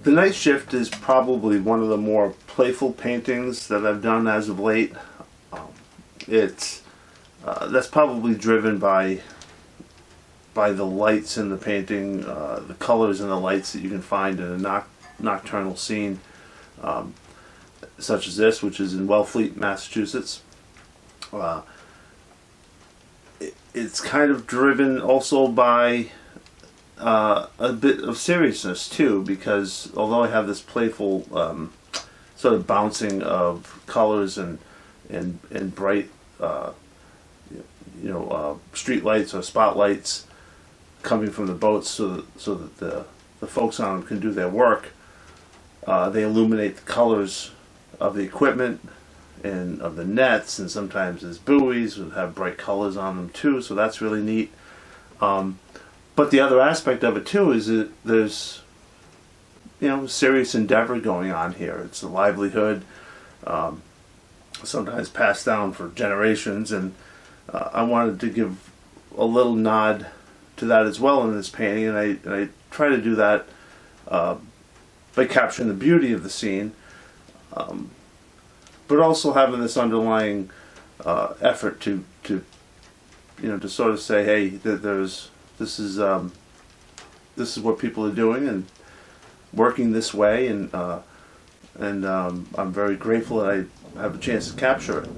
The Night Shift is probably one of the more playful paintings that I've done as of late. It's that's probably driven by the lights in the painting, the colors and the lights that you can find in a nocturnal scene, such as this, which is in Wellfleet, Massachusetts. It's kind of driven also by a bit of seriousness too, because although I have this playful sort of bouncing of colors and bright street lights or spotlights coming from the boats, so that the folks on them can do their work, they illuminate the colors of the equipment and of the nets, and sometimes there's buoys that have bright colors on them too, so that's really neat. But the other aspect of it too is that there's serious endeavor going on here. It's a livelihood, sometimes passed down for generations, and I wanted to give a little nod to that as well in this painting, and I try to do that by capturing the beauty of the scene, but also having this underlying effort to sort of say, hey, this is what people are doing and working this way, and I'm very grateful that I have a chance to capture it.